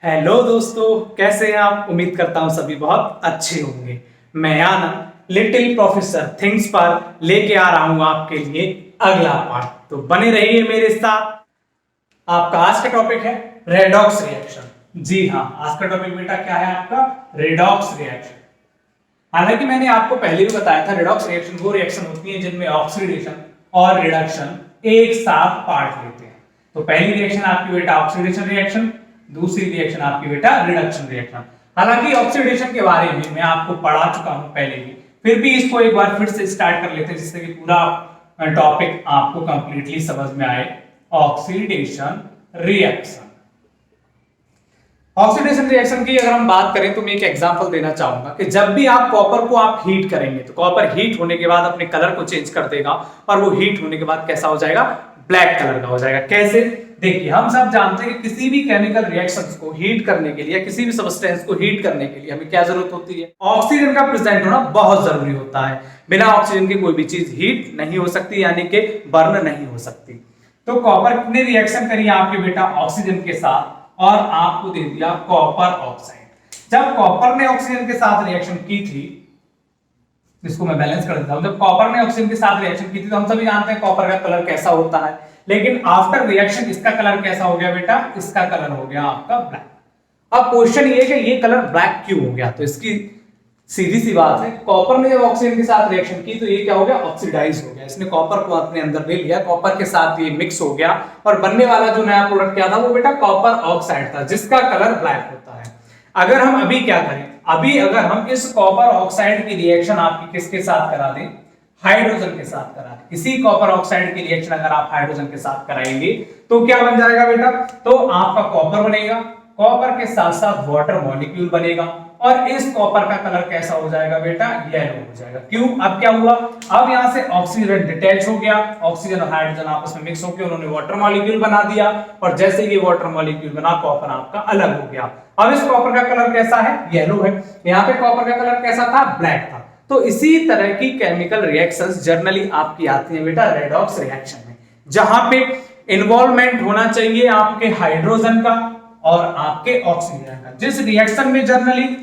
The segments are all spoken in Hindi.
हेलो दोस्तों, कैसे हैं आप। उम्मीद करता हूं सभी बहुत अच्छे होंगे। मैं आनंद लिटिल प्रोफेसर थिंग्स पर लेके आ रहा हूं आपके लिए अगला पार्ट। तो बने रहिए मेरे साथ। आपका आज का टॉपिक है रेडॉक्स रिएक्शन। जी हाँ, आज का टॉपिक बेटा क्या है आपका? Redox reaction. हालांकि मैंने आपको पहले भी बताया था, रेडॉक्स रिएक्शन वो रिएक्शन होती है जिनमें ऑक्सीडेशन और रिडक्शन एक साथ पार्ट लेते हैं। तो पहली रिएक्शन आपकी बेटा ऑक्सीडेशन रिएक्शन, दूसरी रिएक्शन आपकी बेटा रिडक्शन रिएक्शन। हालांकि ऑक्सीडेशन के बारे में मैं आपको पढ़ा चुका हूं पहले भी, फिर भी इसको एक बार फिर से स्टार्ट कर लेते हैं जिससे कि पूरा टॉपिक आपको कंप्लीटली समझ में आए। Oxidation reaction. ऑक्सीडेशन रिएक्शन की अगर हम बात करें तो मैं एक एग्जांपल देना चाहूंगा कि जब भी आप कॉपर को आप हीट करेंगे तो कॉपर हीट होने के बाद अपने कलर को चेंज कर देगा और वो हीट होने के बाद कैसा हो जाएगा? ब्लैक कलर का हो जाएगा। कैसे? देखिए, हम सब जानते हैं कि किसी भी केमिकल रिएक्शंस को हीट करने के लिए, किसी भी सब्सटेंस को हीट करने के लिए हमें क्या जरूरत होती है? ऑक्सीजन का प्रेजेंट होना बहुत जरूरी होता है। बिना ऑक्सीजन के कोई भी चीज हीट नहीं हो सकती, यानी कि बर्न नहीं हो सकती। तो कॉपर ने रिएक्शन करी आपके बेटा ऑक्सीजन के साथ और आपको दे दिया कॉपर ऑक्साइड। जब कॉपर ने ऑक्सीजन के साथ रिएक्शन की थी, इसको मैं बैलेंस कर देता हूं। जब कॉपर ने ऑक्सीजन के साथ रिएक्शन की थी तो हम सभी जानते हैं कॉपर का कलर कैसा होता है, लेकिन आफ्टर रिएक्शन इसका कलर कैसा हो गया बेटा? इसका कलर हो गया आपका ब्लैक। अब क्वेश्चन ये कि ये कलर ब्लैक क्यों हो गया? तो इसकी सीधी सी बात है, कॉपर ने जब ऑक्सीजन के साथ रिएक्शन की तो ये क्या हो गया? ऑक्सीडाइज हो गया। इसने कॉपर को अपने अंदर ले लिया, कॉपर के साथ ये मिक्स हो गया और बनने वाला जो नया प्रोडक्ट क्या था? वो बेटा कॉपर ऑक्साइड था, जिसका कलर ब्लैक होता है। अगर हम अभी क्या करें, अभी अगर हम इस कॉपर ऑक्साइड की रिएक्शन आपकी किसके साथ करा दें? हाइड्रोजन के साथ करा दें। इसी कॉपर ऑक्साइड की रिएक्शन अगर आप हाइड्रोजन के साथ कराएंगे तो क्या बन जाएगा बेटा? तो आपका कॉपर बनेगा, कॉपर के साथ साथ वाटर मॉलिक्यूल बनेगा और इस कॉपर का कलर कैसा हो जाएगा बेटा? येलो हो जाएगा। क्यों? अब क्या हुआ? अब यहां से ऑक्सीजन डिटैच हो गया, ऑक्सीजन और हाइड्रोजन आपस में मिक्स होकर उन्होंने वाटर मॉलिक्यूल बना दिया और जैसे ये वाटर मॉलिक्यूल बना, कॉपर आपका अलग हो गया। अब इस कॉपर का कलर कैसा है? येलो है। यहाँ पे कॉपर का कलर कैसा था? ब्लैक था। तो इसी तरह की केमिकल रिएक्शंस जनरली आपकी आती हैं बेटा रेडॉक्स रिएक्शन में, जहां पे इन्वॉल्वमेंट होना चाहिए आपके हाइड्रोजन का और आपके ऑक्सीजन का। जिस रिएक्शन में जनरली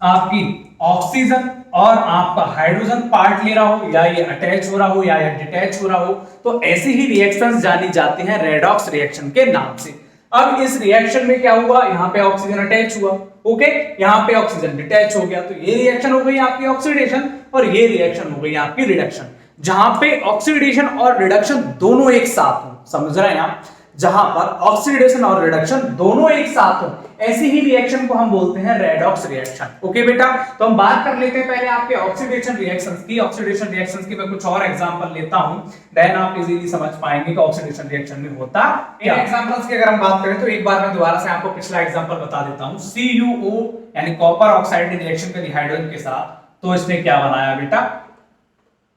आपकी ऑक्सीजन और आपका हाइड्रोजन पार्ट ले रहा हो, या ये अटैच हो रहा हो या ये डिटैच हो रहा हो, तो ऐसी ही रिएक्शंस जानी जाती हैं रेडॉक्स रिएक्शन के नाम से। अब इस रिएक्शन में क्या हुआ? यहाँ पे ऑक्सीजन अटैच हुआ, ओके, यहाँ पे ऑक्सीजन डिटैच हो गया, तो ये रिएक्शन हो गई आपकी ऑक्सीडेशन और ये रिएक्शन हो गई आपकी रिडक्शन। जहां पे ऑक्सीडेशन और रिडक्शन दोनों एक साथ हो, समझ रहे हैं आप? जहां पर ऑक्सीडेशन और रिडक्शन दोनों एक साथ हो, ऐसी ही रिएक्शन को हम बोलते हैं रेडॉक्स रिएक्शन। ओके बेटा, तो हम बात कर लेते हैं पहले आपके ऑक्सीडेशन रिएक्शंस की। ऑक्सीडेशन रिएक्शंस की मैं कुछ और एग्जांपल लेता हूं, देन आप इजीली समझ पाएंगे कि ऑक्सीडेशन रिएक्शन में होता क्या। एग्जांपल्स की अगर हम बात करें तो एक बार मैं दोबारा से आपको पिछला एग्जांपल बता देता हूं। CuO यानी कॉपर ऑक्साइड ने रिएक्शन करी हाइड्रोजन के साथ, तो इसने क्या बनाया बेटा?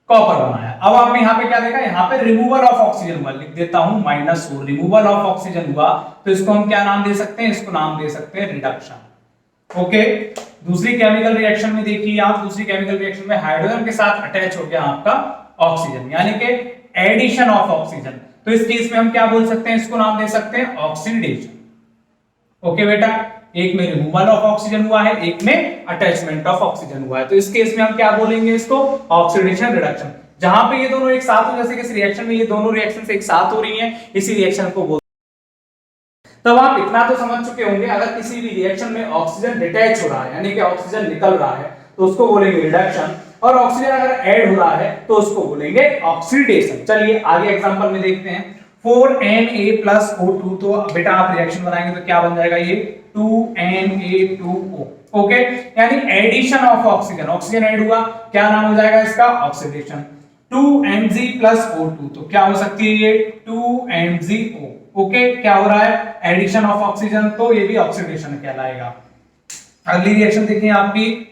कॉपर बनाया। अब आपने यहाँ पे क्या देखा? यहाँ पे रिमूवल ऑफ ऑक्सीजन हुआ, लिख देता हूं -4। रिमूवल ऑफ ऑक्सीजन हुआ तो इसको हम क्या नाम दे सकते हैं? इसको नाम दे सकते हैं रिडक्शन। ओके, दूसरी केमिकल रिएक्शन में देखिए आप, दूसरी केमिकल रिएक्शन में हाइड्रोजन के साथ अटैच हो गया आपका ऑक्सीजन, यानी कि एडिशन ऑफ ऑक्सीजन। तो इस केस में हम क्या बोल सकते हैं? इसको नाम दे सकते हैं ऑक्सीडेशन। ओके बेटा, एक में रिमूवल ऑफ ऑक्सीजन हुआ है, एक में अटैचमेंट ऑफ ऑक्सीजन हुआ है, तो इस केस में हम क्या बोलेंगे? इसको ऑक्सीडेशन रिडक्शन। जहां पे ये दोनों एक साथ हो, जैसे कि इस रिएक्शन में ये दोनों रिएक्शंस एक साथ हो रही हैं, इसी रिएक्शन को बोलते हैं। तब आप इतना तो समझ चुके होंगे, अगर किसी भी रिएक्शन में ऑक्सीजन डिटैच हो रहा है यानी कि ऑक्सीजन निकल रहा है तो उसको बोलेंगे रिडक्शन, और ऑक्सीजन अगर ऐड हो रहा है तो उसको बोलेंगे ऑक्सीडेशन। चलिए आगे एग्जांपल में देखते हैं। 4Na+O2, तो बेटा आप रिएक्शन बनाएंगे तो क्या बन जाएगा? ये 2Na2O। ओके, यानी addition of oxygen, oxygen add हुआ, क्या नाम हो जाएगा इसका? ऑक्सीडेशन। 2Mg+O2, तो क्या हो सकती है ये? 2MgO। ओके, क्या हो रहा है? एडिशन ऑफ ऑक्सीजन, तो ये भी ऑक्सीडेशन कहलाएगा। अगली रिएक्शन देखिए आपकी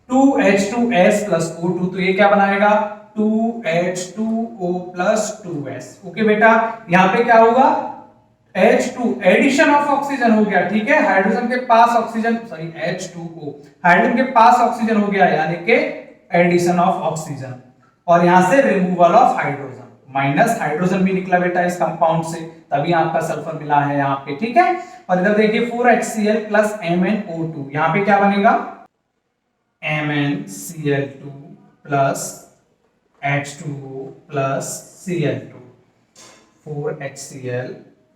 2H2S+O2, तो ये क्या बनाएगा? 2H2O+2S। ओके बेटा, यहां पे क्या होगा? H2 एडिशन ऑफ ऑक्सीजन हो गया, ठीक है, हाइड्रोजन के पास ऑक्सीजन, सॉरी H2O, हाइड्रोजन के पास ऑक्सीजन हो गया, यानी कि एडिशन ऑफ ऑक्सीजन, और यहां से removal of hydrogen. Minus hydrogen भी निकला बेटा इस कंपाउंड से, तभी आपका सल्फर मिला है यहाँ पे, ठीक है। और इधर देखिए 4HCl प्लस MnO2, यहाँ पे क्या बनेगा MnCl2 plus H2O plus Cl2, 4HCl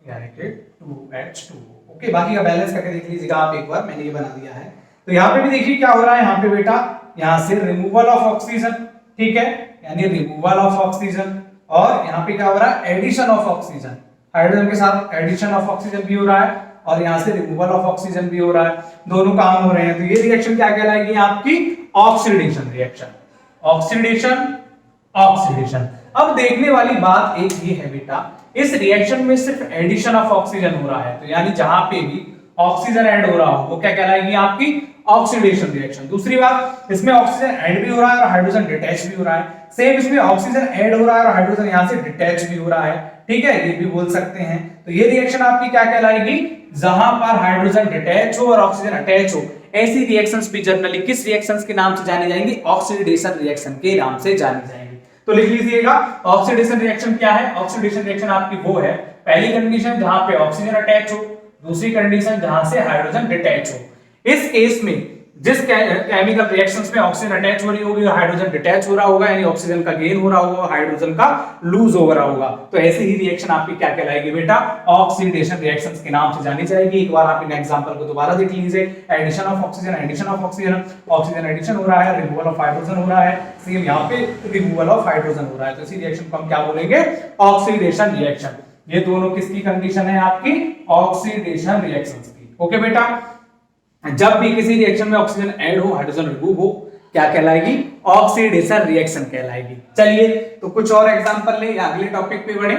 यानी कि 2H2O। ओके, बाकी का बैलेंस करके देख लीजिएगा आप एक बार, मैंने ये बना दिया है। तो यहाँ पे भी देखिए क्या हो रहा है, यहाँ पे बेटा यहाँ से रिमूवल ऑफ ऑक्सीजन, ठीक है, यानी रिमूवल ऑफ ऑक्सीजन, और यहाँ पे क्या हो रहा है एडिशन ऑफ ऑक्सीजन, हाइड्रोजन के साथ एडिशन ऑफ ऑक्सीजन भी हो रहा है और यहाँ से रिमूवल ऑफ ऑक्सीजन भी हो रहा है, दोनों काम हो रहे हैं। तो ये रिएक्शन क्या कहलाएगी आपकी ऑक्सीडेशन रिएक्शन, ऑक्सीडेशन ऑक्सीडेशन। अब देखने वाली बात एक ये है बेटा, इस रिएक्शन में सिर्फ एडिशन ऑफ ऑक्सीजन हो रहा है, तो यानी जहां पे भी ऑक्सीजन ऐड हो रहा हो वो क्या कहलाएगी आपकी ऑक्सीडेशन रिएक्शन। दूसरी बात, इसमें ऑक्सीजन ऐड भी हो रहा है और हाइड्रोजन डिटैच भी हो रहा है, सेम इसमें ऑक्सीजन ऐड हो रहा है और हाइड्रोजन यहां से डिटैच भी हो रहा है, ठीक है, ये भी बोल सकते हैं। तो ये रिएक्शन आपकी क्या कहलाएगी, जहां पर हाइड्रोजन डिटैच हो और ऑक्सीजन अटैच हो, ऐसी रिएक्शंस भी जनरली किस रिएक्शंस के नाम से जानी जाएंगी, ऑक्सीडेशन रिएक्शन के नाम से जानी जाएंगी। तो लिख लीजिएगा ऑक्सीडेशन रिएक्शन क्या है, ऑक्सीडेशन रिएक्शन आपकी वो है पहली कंडीशन जहां पे ऑक्सीजन अटैच हो, दूसरी कंडीशन जहां से हाइड्रोजन डिटैच हो। इस केस में जिस केमिकल रिएक्शंस में ऑक्सीजन अटैच हो रही होगी और हाइड्रोजन डिटैच हो रहा होगा, यानी ऑक्सीजन का गेन हो रहा होगा, हाइड्रोजन का लूज हो रहा होगा, तो ऐसी ही रिएक्शन आपकी क्या कहलाएगी बेटा, ऑक्सीडेशन रिएक्शंस के नाम से जानी जाएगी। एक बार आप इन एग्जांपल को दोबारा देख लीजिए, addition of oxygen, addition of oxygen, oxygen addition हो रहा है, रिमूवल ऑफ हाइड्रोजन हो रहा है, सेम यहाँ पे रिमूवल ऑफ हाइड्रोजन हो रहा है, तो इसी रिएक्शन को हम क्या बोलेंगे, ऑक्सीडेशन रिएक्शन। ये दोनों किसकी कंडीशन है आपकी, ऑक्सीडेशन रिएक्शंस की। ओके बेटा, जब भी किसी रिएक्शन में ऑक्सीजन ऐड हो हाइड्रोजन रिमूव हो, क्या कहलाएगी, ऑक्सीडेशन रिएक्शन कहलाएगी। चलिए तो कुछ और एग्जांपल ले या अगले टॉपिक पे बढ़े।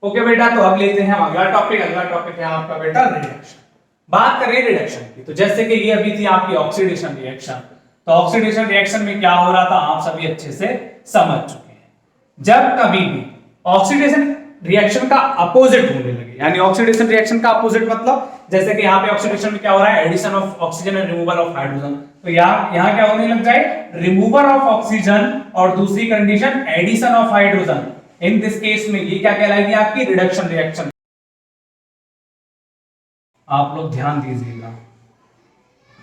ओके बेटा, तो अब लेते हैं हम अगला टॉपिक। अगला टॉपिक है आपका बेटा रिडक्शन। बात करें रिडक्शन की, तो जैसे कि ये अभी थी आपकी ऑक्सीडेशन रिएक्शन, तो ऑक्सीडेशन रिएक्शन में क्या हो रहा था आप सभी अच्छे से समझ चुके हैं। जब कभी भी ऑक्सीडेशन रिएक्शन का अपोजिट होने लगे, यानी ऑक्सीडेशन रिएक्शन का अपोजिट मतलब जैसे कि यहाँ पे ऑक्सीडेशन में क्या हो रहा है, addition of oxygen and removal of hydrogen, तो यहाँ क्या होने लग जाए, रिमूवल ऑफ ऑक्सीजन और दूसरी condition addition of hydrogen. In this case में ये क्या कहलाएगी आपकी रिडक्शन रिएक्शन। आप लोग ध्यान दीजिएगा,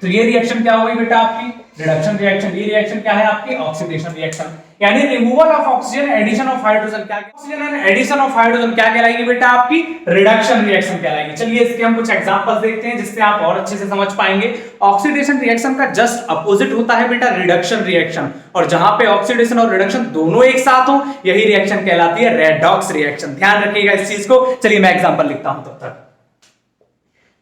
तो ये रिएक्शन क्या होगी बेटा आपकी रिडक्शन रिएक्शन। ये रिएक्शन क्या है आपकी ऑक्सीडेशन रिएक्शन, यानी removal of oxygen addition of hydrogen, क्या oxygen and addition of hydrogen क्या कहलाएगी बेटा आपकी रिडक्शन रिएक्शन कहलाएगी। चलिए इसके हम कुछ एग्जांपल्स देखते हैं जिससे आप और अच्छे से समझ पाएंगे। ऑक्सीडेशन रिएक्शन का जस्ट अपोजिट होता है बेटा रिडक्शन रिएक्शन, और जहां पे ऑक्सीडेशन और रिडक्शन दोनों एक साथ हो यही रिएक्शन कहलाती है रेडॉक्स रिएक्शन। ध्यान रखिएगा इस चीज को। चलिए मैं एग्जांपल लिखता हूं, तब तक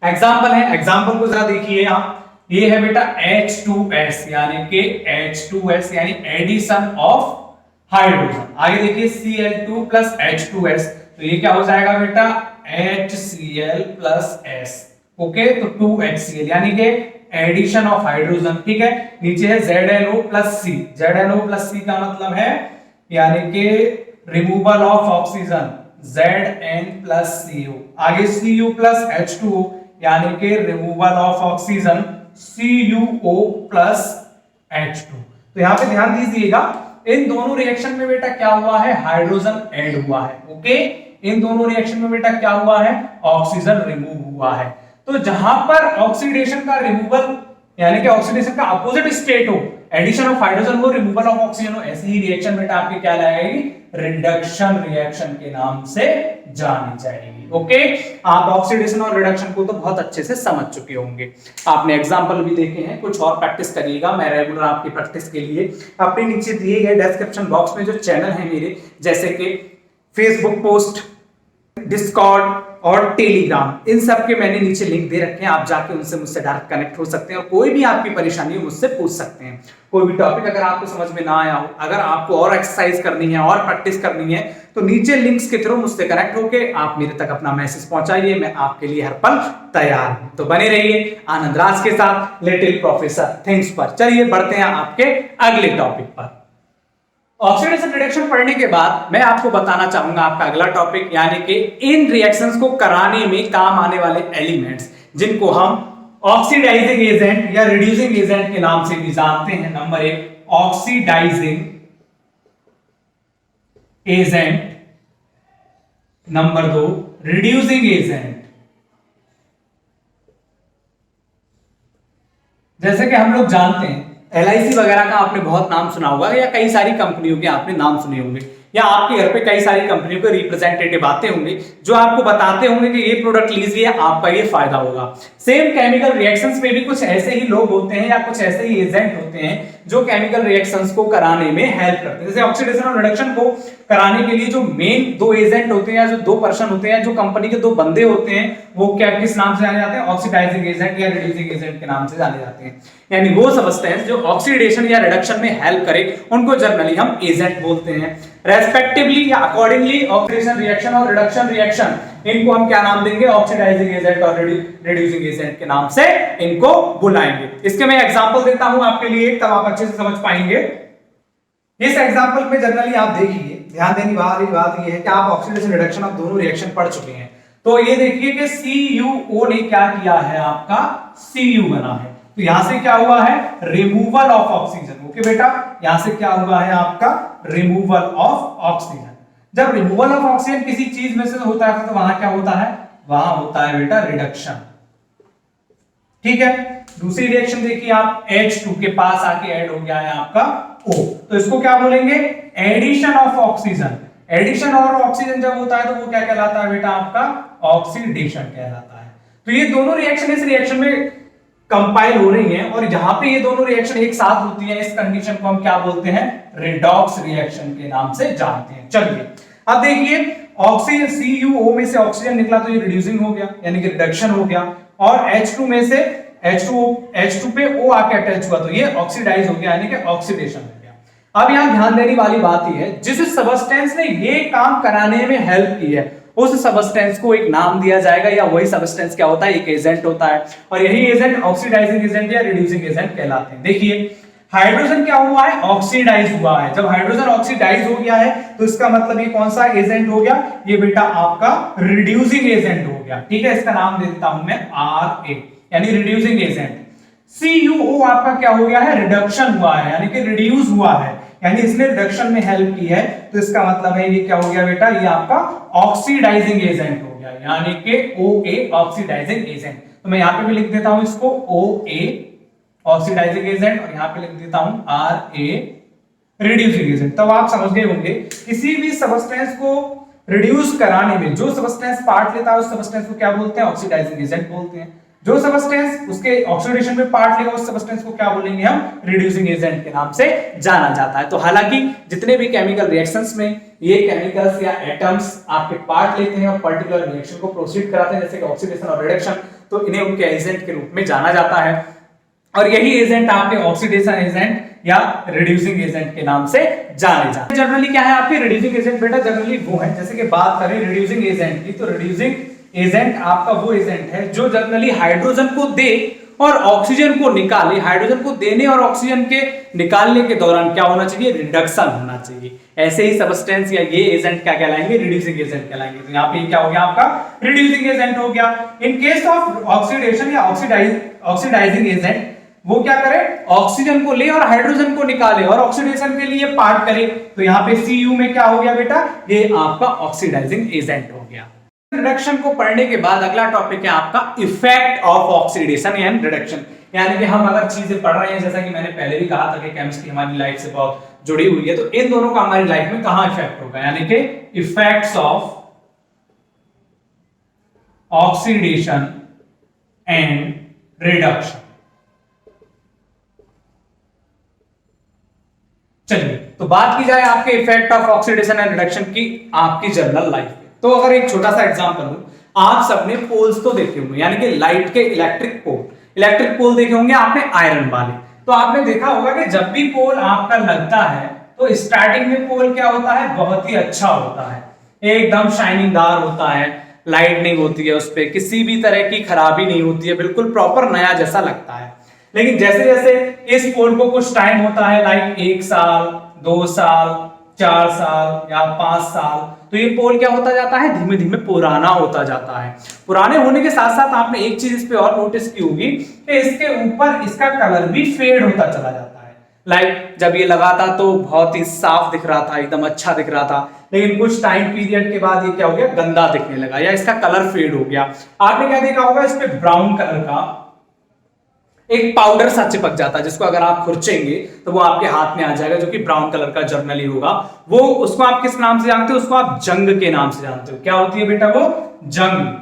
एग्जांपल है, एग्जांपल को जरा देखिए आप। ये है बेटा H2S यानी कि H2S यानी एडिशन ऑफ हाइड्रोजन। आगे देखिए Cl2 प्लस H2S, तो ये क्या हो जाएगा बेटा HCl प्लस S। ओके, तो 2HCl यानी कि एडिशन ऑफ हाइड्रोजन, ठीक है। नीचे है ZNO plus C, ZNO plus C का मतलब है यानी कि removal of oxygen, Zn plus CO। आगे Cu प्लस H2O यानी कि removal of oxygen, CuO plus H2। तो यहां पे ध्यान दीजिएगा, इन दोनों रिएक्शन में बेटा क्या हुआ है, हाइड्रोजन ऐड हुआ है। ओके, इन दोनों रिएक्शन में बेटा क्या हुआ है, ऑक्सीजन रिमूव हुआ है। तो जहां पर ऑक्सीडेशन का रिमूवल यानी कि ऑक्सीडेशन का अपोजिट स्टेट हो, एडिशन ऑफ हाइड्रोजन हो, रिमूवल ऑफ ऑक्सीजन हो, ऐसी ही रिएक्शन बेटा आपकी क्या लाएगी, रिडक्शन रिएक्शन के नाम से जानी जाएगी। ओके, आप ऑक्सीडेशन और रिडक्शन को तो बहुत अच्छे से समझ चुके होंगे, आपने एग्जांपल भी देखे हैं, कुछ और प्रैक्टिस करिएगा। मैं रेगुलर आपकी प्रैक्टिस के लिए अपने नीचे दिए गए डिस्क्रिप्शन बॉक्स में जो चैनल है मेरे, जैसे कि फेसबुक पोस्ट, डिस्कॉर्ड और टेलीग्राम, इन सब के मैंने नीचे लिंक दे रखे हैं, आप जाके उनसे मुझसे डायरेक्ट कनेक्ट हो सकते हैं और कोई भी आपकी परेशानी हो मुझसे पूछ सकते हैं। कोई भी टॉपिक अगर आपको समझ में ना आया हो, अगर आपको और एक्सरसाइज करनी है और प्रैक्टिस करनी है, तो नीचे लिंक्स के थ्रू मुझसे कनेक्ट होके आप मेरे तक अपना मैसेज पहुंचाइए, मैं आपके लिए हर पल तैयार हूं। तो बने रहिए आनंद राज के साथ, लिटिल प्रोफेसर थिंग्स पर। चलिए बढ़ते हैं आपके अगले टॉपिक पर। ऑक्सीडेशन रिडक्शन पढ़ने के बाद मैं आपको बताना चाहूंगा आपका अगला टॉपिक, यानी कि इन रिएक्शंस को कराने में काम आने वाले एलिमेंट्स, जिनको हम ऑक्सीडाइजिंग एजेंट या रिड्यूसिंग एजेंट के नाम से भी जानते हैं। Number 1 oxidising agent, number 2 reducing agent. जैसे कि हम लोग जानते हैं LIC वगैरह का आपने बहुत नाम सुना होगा, या कई सारी कंपनियों के आपने नाम सुने होंगे, या आपके घर पे कई सारी कंपनियों के रिप्रेजेंटेटिव आते होंगे जो आपको बताते होंगे कि ये प्रोडक्ट लीजिए, आपका ये फायदा होगा। सेम केमिकल रिएक्शंस में भी कुछ ऐसे ही लोग होते हैं या कुछ ऐसे ही एजेंट होते हैं जो केमिकल रिएक्शंस को कराने में हेल्प करते हैं। जैसे ऑक्सीडेशन और रिडक्शन को कराने के लिए जो मेन 2 एजेंट होते हैं या जो 2 पर्सन होते हैं, जो कंपनी के 2 बंदे होते हैं, वो क्या किस नाम से जाने जाते हैं? ऑक्सीडाइजिंग एजेंट या रिड्यूसिंग एजेंट के नाम से जाने जाते हैं। यानी वो सब्सटेंस जो ऑक्सीडेशन या रिडक्शन में हेल्प करे उनको जनरली हम एजेंट बोलते हैं। रेस्पेक्टिवली या अकॉर्डिंगली ऑक्सीडेशन रिएक्शन और रिडक्शन रिएक्शन, इनको हम क्या नाम देंगे? ऑक्सीडाइजिंग एजेंट और रिड्यूसिंग एजेंट के नाम से इनको बुलाएंगे। इसके मैं एग्जांपल देता हूं आपके लिए, तब आप अच्छे से समझ पाएंगे। इस एग्जांपल में जनरली आप देखिए, ध्यान देने वाली बात यह है कि आप ऑक्सीडेशन रिडक्शन आप दोनों रिएक्शन पढ़ चुके हैं। तो ये देखिए कि CuO ने क्या किया है? आपका Cu बना है। तो यहां से क्या हुआ है? Removal of oxygen. ओके बेटा, यहां से क्या हुआ है? आपका रिमूवल ऑफ ऑक्सीजन। जब रिमूवल ऑफ ऑक्सीजन किसी चीज में से होता है तो वहां क्या होता है? वहां होता है बेटा रिडक्शन। ठीक है, दूसरी रिएक्शन देखिए आप, H2 के पास आके ऐड हो गया है आपका O, तो इसको क्या बोलेंगे? Addition of oxygen. एडिशन और ऑक्सीजन जब होता है तो वो क्या कहलाता है बेटा? आपका ऑक्सीडेशन कहलाता है। तो ये दोनों रिएक्शन इस रिएक्शन में कंपाइल हो रही हैं, और जहां पे ये दोनों रिएक्शन एक साथ होती हैं, इस कंडीशन को हम क्या बोलते हैं? रिडॉक्स रिएक्शन के नाम से जानते हैं। चलिए अब देखिए, ऑक्सीजन CuO में से ऑक्सीजन निकला तो ये रिड्यूसिंग हो गया, यानी कि रिडक्शन हो गया, और H2 में से H2 पे O आके अटैच हुआ तो ये ऑक्सीडाइज हो गया, यानी कि ऑक्सीडेशन हो गया। अब यहां ध्यान देने वाली बात यह है, जिस सब्सटेंस ने ये काम कराने में हेल्प की है उस सब्सटेंस को एक नाम दिया जाएगा, या वही सब्सटेंस क्या होता है? एक एजेंट होता है, और यही एजेंट ऑक्सीडाइजिंग एजेंट या रिड्यूसिंग एजेंट कहलाते हैं। देखिए हाइड्रोजन क्या हुआ है? ऑक्सीडाइज हुआ है। जब हाइड्रोजन ऑक्सीडाइज हो गया है तो इसका मतलब ये कौन सा एजेंट हो गया? ये बेटा आपका रिड्यूसिंग एजेंट हो गया। ठीक है, इसका नाम देता हूं मैं Ra, यानी रिड्यूसिंग एजेंट। CuO आपका क्या हो गया है? रिडक्शन हुआ है, यानी कि रिड्यूस हुआ है, यानी इसने रिडक्शन में हेल्प की है, तो इसका मतलब है ये क्या हो गया बेटा? ये आपका ऑक्सीडाइजिंग एजेंट हो गया, यानी कि OA ऑक्सीडाइजिंग एजेंट। तो मैं यहां पे भी लिख देता हूं इसको OA ऑक्सीडाइजिंग एजेंट, और यहां पे लिख देता हूं Ra रिड्यूसिंग एजेंट। तब आप समझ गए होंगे किसी भी सब्सटेंस को रिड्यूस कराने में जो सब्सटेंस पार्ट लेता है उस सब्सटेंस को क्या बोलते हैं? ऑक्सीडाइजिंग एजेंट बोलते हैं। जो सब्सटेंस उसके ऑक्सीडेशन में पार्ट लेगा उस सब्सटेंस को क्या बोलेंगे? हम रिड्यूसिंग एजेंट के नाम से जाना जाता है। तो हालांकि जितने भी केमिकल रिएक्शंस में ये केमिकल्स या एटम्स आपके पार्ट लेते हैं और पर्टिकुलर रिएक्शन को प्रोसीड कराते हैं, जैसे कि ऑक्सीडेशन और रिडक्शन, तो इन्हें उनके एजेंट के रूप में जाना जाता है, और यही एजेंट आपके ऑक्सीडेशन एजेंट या रिड्यूसिंग एजेंट के नाम से जाने जाते हैं। जनरली क्या है आपके रिड्यूसिंग एजेंट बेटा? जनरली वो है, जैसे कि बात करें रिड्यूसिंग एजेंट की, तो रिड्यूसिंग एजेंट आपका वो एजेंट है जो जनरली हाइड्रोजन को दे और ऑक्सीजन को निकाले। हाइड्रोजन को देने और ऑक्सीजन के निकालने के दौरान क्या होना चाहिए? रिडक्शन होना चाहिए। ऐसे ही सब्सटेंस या ये एजेंट क्या कहलाएंगे? रिड्यूसिंग एजेंट कहलाएंगे। तो यहाँ पे क्या हो गया? आपका रिड्यूसिंग एजेंट हो गया। इन केस ऑफ ऑक्सीडेशन या ऑक्सीडाइजिंग एजेंट, वो क्या करे? ऑक्सीजन को ले और हाइड्रोजन को निकाले और ऑक्सीडेशन के लिए पार्ट करे। तो यहाँ पे Cu में क्या हो गया बेटा? ये आपका ऑक्सीडाइजिंग एजेंट हो गया। रिडक्शन को पढ़ने के बाद अगला टॉपिक है आपका effect of oxidation and reduction. यानी कि हम अगर चीजें पढ़ रहे हैं, जैसा कि मैंने पहले भी कहा था कि केमिस्ट्री हमारी लाइफ से बहुत जुड़ी हुई है, तो इन दोनों का हमारी लाइफ में कहां इफेक्ट होगा? यानी कि effects of oxidation and reduction. चलिए तो बात की जाए आपके effect of oxidation and reduction की आपकी जनरल लाइफ में। तो अगर एक छोटा सा एग्जांपल लूं, आप सबने पोल्स तो देखे होंगे, यानी कि लाइट के इलेक्ट्रिक पोल देखे होंगे आपने आयरन वाले। तो आपने देखा होगा कि जब भी पोल आपका लगता है तो स्टार्टिंग में पोल क्या होता है? बहुत ही अच्छा होता है, एकदम शाइनिंगदार होता है, लाइटनिंग होती है, उस पर किसी भी तरह की खराबी नहीं होती है, बिल्कुल प्रॉपर नया जैसा लगता है। लेकिन जैसे जैसे इस पोल को कुछ टाइम होता है, लाइक 1 साल, 2 साल, 4 साल या 5 साल, तो ये पोल क्या होता जाता है? धीमे धीमे पुराना होता जाता है। पुराने होने के साथ साथ आपने एक चीज इस पे और नोटिस की होगी कि इसके ऊपर इसका कलर भी फेड होता चला जाता है। लाइक जब ये लगा था तो बहुत ही साफ दिख रहा था, एकदम अच्छा दिख रहा था, लेकिन कुछ टाइम पीरियड के बाद ये क्या हो गया, गंदा दिखने लगा या इसका कलर फेड हो गया। आपने क्या देखा होगा, इस पे ब्राउन कलर का एक पाउडर सा चिपक जाता है, जिसको अगर आप खुरचेंगे तो वो आपके हाथ में आ जाएगा, जो कि ब्राउन कलर का जर्नली होगा। वो उसको आप किस नाम से जानते हो, उसको आप जंग के नाम से जानते हो। क्या होती है बेटा वो, जंग,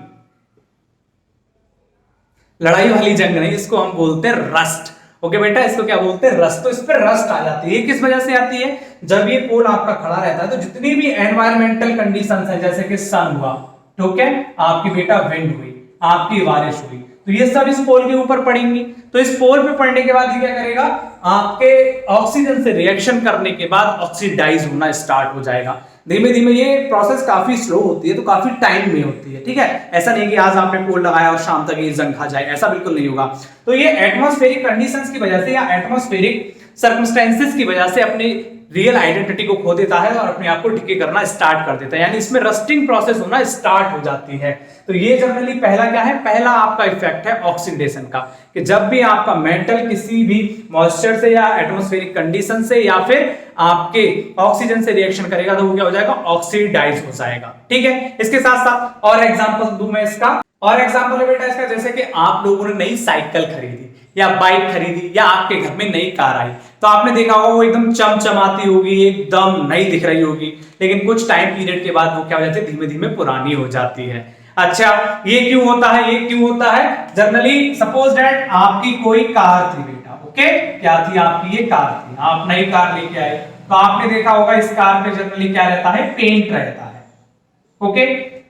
लड़ाई वाली जंग नहीं, इसको हम बोलते हैं रस्ट। ओके बेटा, इसको क्या बोलते हैं, रस्ट। तो इस पर रस्ट आ जाती है। किस वजह से आती है, जब ये पोल आपका खड़ा रहता है तो जितनी भी एनवायरमेंटल कंडीशंस है, जैसे कि सन हुआ, ठीक है, आपकी बेटा विंड हुई, आपकी बारिश हुई, तो ये सब इस पोल के ऊपर पड़ेंगी। तो इस पोल पे पड़ने के बाद ये क्या करेगा, आपके ऑक्सीजन से रिएक्शन करने के बाद ऑक्सीडाइज होना स्टार्ट हो जाएगा। धीमे धीमे ये प्रोसेस काफी स्लो होती है, तो काफी टाइम में होती है, ठीक है। ऐसा नहीं कि आज आपने पोल लगाया और शाम तक ये जंग खा जाए, ऐसा बिल्कुल नहीं होगा। तो ये एटमॉस्फेरिक कंडीशंस की वजह से या एटमॉस्फेरिक सर्कमस्टेंसेस की वजह से अपनी रियल आइडेंटिटी को खो देता है और अपने आप को डिके करना स्टार्ट कर देता है, यानी इसमें रस्टिंग प्रोसेस होना स्टार्ट हो जाती है। तो ये जनरली पहला क्या है, पहला आपका इफेक्ट है ऑक्सीडेशन का, कि जब भी आपका मेटल किसी भी मॉइस्चर से या एटमॉस्फेरिक कंडीशन से या फिर आपके ऑक्सीजन से रिएक्शन करेगा तो वो क्या हो जाएगा, ऑक्सीडाइज हो जाएगा, ठीक है। इसके साथ साथ और एग्जांपल दूं मैं इसका, और एग्जांपल है बेटा इसका, जैसे कि आप लोगों ने नई साइकिल खरीदी या बाइक खरीदी या आपके घर में नई कार आई, तो आपने देखा होगा वो एकदम चमचमाती होगी, एकदम नई दिख रही होगी, लेकिन कुछ टाइम पीरियड के बाद वो क्या हो जाती है, धीमे धीमे पुरानी हो जाती है। अच्छा, ये क्यों होता है, ये क्यों होता है, जनरली सपोज दैट आपकी कोई कार थी बेटा, ओके, क्या थी आपकी, ये कार थी, आप नई कार लेके आए, तो आपने देखा होगा इस कार पे जनरली क्या रहता है, पेंट रहता है, ओके।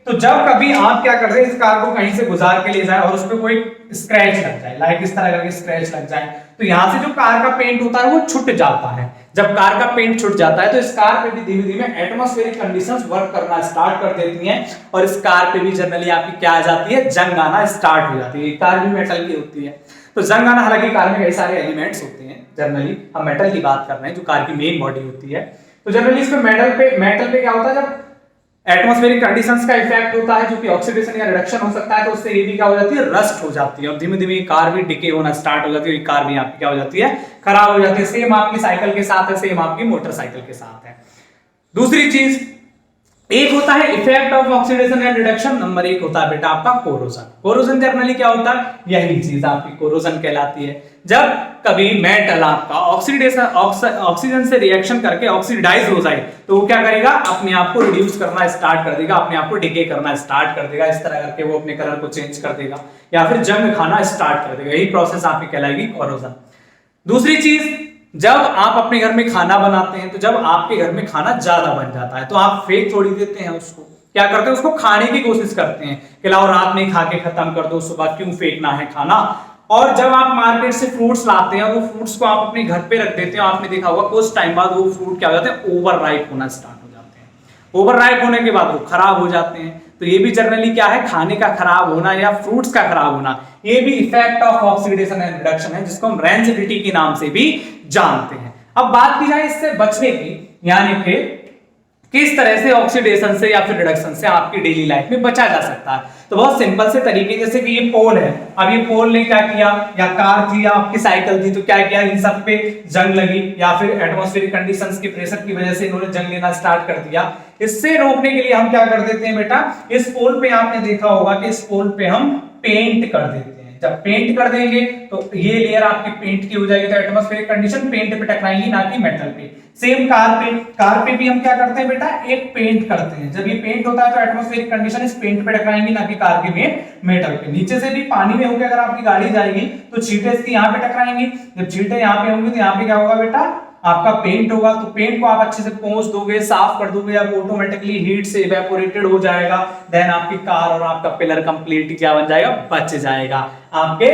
तो जब कभी आप क्या करते हैं, इस कार को कहीं से गुजार के ले जाए और उस पर कोई स्क्रैच लग जाए, लाइक इस तरह करके स्क्रैच लग जाए, तो यहां से जो कार का पेंट होता है वो छूट जाता है। जब कार का पेंट छूट जाता है तो इस कार पे भी धीमे धीमे एटमॉस्फेरिक कंडीशंस वर्क करना स्टार्ट कर देती हैं और इस कार पे भी जनरली आपकी क्या आ जाती है, जंग आना स्टार्ट हो जाती है। कार भी मेटल की होती है, तो जंग आना, हालांकि कार में कई सारे एलिमेंट्स होते हैं, जनरली हम मेटल की बात कर रहे हैं जो कार की मेन बॉडी होती है। तो जनरली इसमें मेटल पे क्या होता है, जब एटमॉस्फेरिक कंडीशंस का इफेक्ट होता है जो कि ऑक्सीडेशन या रिडक्शन हो सकता है, तो उससे ये भी क्या हो जाती है, रस्ट हो जाती है और धीमे धीमे कार भी डिके होना स्टार्ट हो जाती है, कार भी आपकी क्या हो जाती है, खराब हो जाती है। सेम आपकी साइकिल के साथ है, सेम आपकी मोटरसाइकिल के साथ है। दूसरी चीज, एक होता है effect of oxidation and reduction, number एक होता है बेटा आपका कोरोजन। कोरोजन जनरली क्या होता है, यही चीज आपकी कोरोजन कहलाती है। जब कभी मेटल आपका ऑक्सीजन से रिएक्शन करके ऑक्सीडाइज हो जाए तो वो क्या करेगा, अपने आप को रिड्यूस करना स्टार्ट कर देगा, अपने आप को डिके करना स्टार्ट कर देगा, इस तरह करके वो अपने कलर को चेंज कर देगा या फिर जंग खाना स्टार्ट कर देगा। यही प्रोसेस आपकी कहलाएगी कोरोजन। दूसरी चीज, जब आप अपने घर में खाना बनाते हैं, तो जब आपके घर में खाना ज्यादा बन जाता है तो आप फेंक थोड़ी देते हैं उसको, क्या करते हैं, उसको खाने की कोशिश करते हैं कि लाओ रात में खा के खत्म कर दो, सुबह क्यों फेंकना है खाना। और जब आप मार्केट से फ्रूट्स लाते हैं, वो फ्रूट्स को आप अपने घर पे रख देते हैं, आपने देखा होगा कुछ टाइम बाद वो फ्रूट क्या हो जाते हैं, ओवर राइप होना स्टार्ट हो जाते हैं। ओवर राइप होने के बाद वो खराब हो जाते हैं। तो ये भी जनरली क्या है, खाने का खराब होना या फ्रूट्स का खराब होना, ये भी effect of oxidation and reduction है, जिसको हम रेंजिडिटी के नाम से भी जानते हैं। अब बात की जाए इससे बचने की, यानी कि किस तरह से ऑक्सीडेशन से या फिर रिडक्शन से आपकी डेली लाइफ में बचा जा सकता है, तो बहुत सिंपल से तरीके, जैसे कि ये पोल है, अब ये पोल ने क्या किया, या कार थी या आपकी साइकिल थी, तो क्या किया, इन सब पे जंग लगी या फिर एटमॉस्फेरिक कंडीशंस के प्रेशर की वजह से इन्होंने जंग लेना स्टार्ट कर दिया। इससे रोकने के लिए हम क्या कर देते हैं बेटा, इस पोल पे आपने देखा होगा कि इस पोल पे हम पेंट कर देते हैं। जब पेंट कर देंगे तो ये लेयर आपकी पेंट की हो जाएगी, तो एटमॉस्फेरिक कंडीशन पेंट पे टकराएंगी, ना कि मेटल पे। सेम कार पे भी हम क्या करते हैं बेटा, एक पेंट करते हैं। जब ये पेंट होता है तो एटमॉस्फेरिक कंडीशन इस पेंट पे टकराएंगी, ना कि कार के मेटल पे। नीचे से भी पानी में होकर अगर आपकी गाड़ी जाएगी तो छींटे इसकी यहाँ पे टकराएंगी, जब छींटे यहाँ पे होंगी तो यहाँ पे क्या होगा बेटा, आपका पेंट होगा। तो पेंट को आप अच्छे से पोंछ दोगे, साफ कर दोगे, अब ऑटोमेटिकली हीट से इवेपोरेटेड हो जाएगा, देन आपकी कार और आपका पिलर कंप्लीटली क्या बन जाएगा, बच जाएगा आपके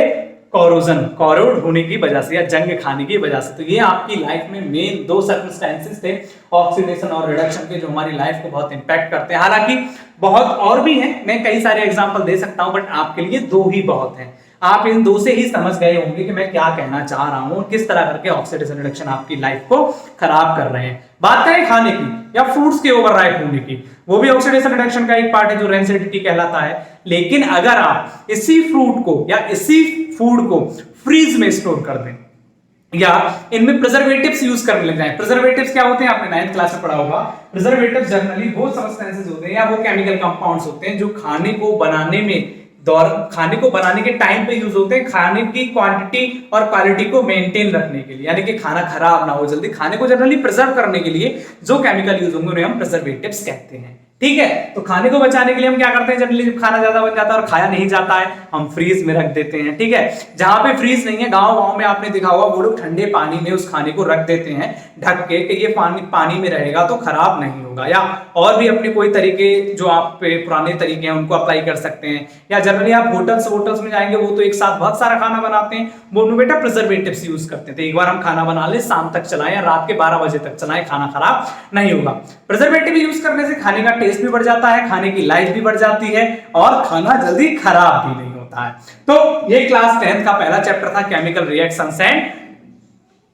कोरोड होने की वजह से या जंग खाने की वजह से। तो ये आपकी लाइफ में मेन दो सर्कमस्टेंसेस थे, ऑक्सीडेशन और रिडक्शन के, जो हमारी लाइफ को बहुत इंपैक्ट करते हैं। हालांकि बहुत और भी हैं, मैं कई सारे एग्जांपल दे सकता हूं, बट आपके लिए दो ही बहुत हैं। आप इन दो से ही समझ गए होंगे कि मैं क्या कहना चाह रहा हूं, किस तरह करके ऑक्सीडेशन रिडक्शन आपकी लाइफ को खराब कर रहे हैं। बात करें खाने की या फ्रूट्स के ओवरराइप होने की, वो भी ऑक्सीडेशन रिडक्शन का एक पार्ट है जो रेंसिडिटी कहलाता है। लेकिन अगर आप इसी फ्रूट को या इसी फूड को फ्रीज में स्टोर कर दें या इनमें प्रिजर्वेटिव्स यूज करने लग जाए। प्रिजर्वेटिव्स क्या होते हैं, आपने 9th क्लास में पढ़ा होगा। प्रिजर्वेटिव्स जनरली वो सब्सटेंसेस होते हैं या वो केमिकल कंपाउंड्स होते हैं जो खाने को बनाने में खाने को बनाने के टाइम पे यूज होते हैं, खाने की क्वांटिटी और क्वालिटी को मेंटेन रखने के लिए, यानी कि खाना खराब ना हो जल्दी, खाने को जनरली प्रिजर्व करने के लिए जो केमिकल यूज होंगे उन्हें हम प्रिजर्वेटिव्स कहते हैं। ठीक है, तो खाने को बचाने के लिए हम क्या करते हैं, जनरली जब खाना ज्यादा बन जाता है और खाया नहीं जाता है हम फ्रीज में रख देते हैं। ठीक है, जहां पे फ्रीज नहीं है, गांव में आपने देखा होगा वो लोग ठंडे पानी में उस खाने को रख देते हैं ढक के कि ये पानी में रहेगा तो खराब नहीं होगा। या और भी अपने कोई तरीके जो आप पे पुराने तरीके हैं उनको अप्लाई कर सकते हैं। या जनरली आप होटल्स में जाएंगे, वो तो एक साथ बहुत सारा खाना बनाते हैं, वो उनमें बेटा प्रिजर्वेटिव्स यूज करते हैं। तो एक बार हम खाना बना ले, शाम तक चलाएं या रात के 12 बजे तक चलाएं, खाना खराब नहीं होगा। प्रिजर्वेटिव यूज करने से खाने का टेस्ट भी बढ़ जाता है, खाने की लाइफ भी बढ़ जाती है और खाना जल्दी खराब भी नहीं होता है। तो ये क्लास 10th का पहला चैप्टर था, केमिकल रिएक्शंस एंड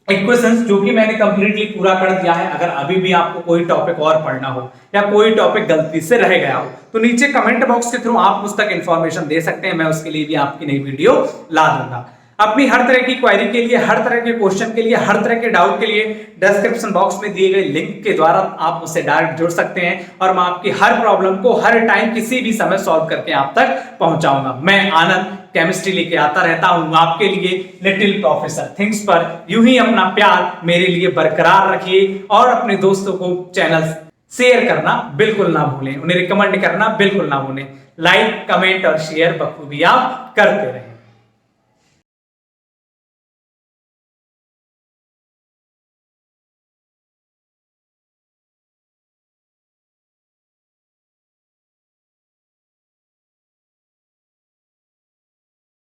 इक्वेशंस, जो कि मैंने कंप्लीटली पूरा कर दिया है। अगर अभी भी आपको कोई टॉपिक और पढ़ना हो या कोई टॉपिक गलती से रह गया हो तो नीचे कमेंट बॉक्स के थ्रू आप मुझ तक इंफॉर्मेशन दे सकते हैं, मैं उसके लिए भी आपकी नई वीडियो ला दूंगा। अपनी हर तरह की क्वेरी के लिए, हर तरह के क्वेश्चन के लिए, हर तरह के डाउट के लिए डिस्क्रिप्शन बॉक्स में दिए गए लिंक के द्वारा आप मुझसे डायरेक्ट जुड़ सकते हैं और मैं आपकी हर प्रॉब्लम को हर टाइम किसी भी समय सॉल्व करके आप तक पहुंचाऊंगा। मैं आनंद केमिस्ट्री लेके आता रहता हूं आपके लिए लिटिल प्रोफेसर थिंग्स पर। यूं ही अपना प्यार मेरे लिए बरकरार रखिए और अपने दोस्तों को चैनल शेयर करना बिल्कुल ना भूलें, उन्हें रिकमेंड करना बिल्कुल ना भूलें। लाइक, कमेंट और शेयर बखूबी आप करते रहें।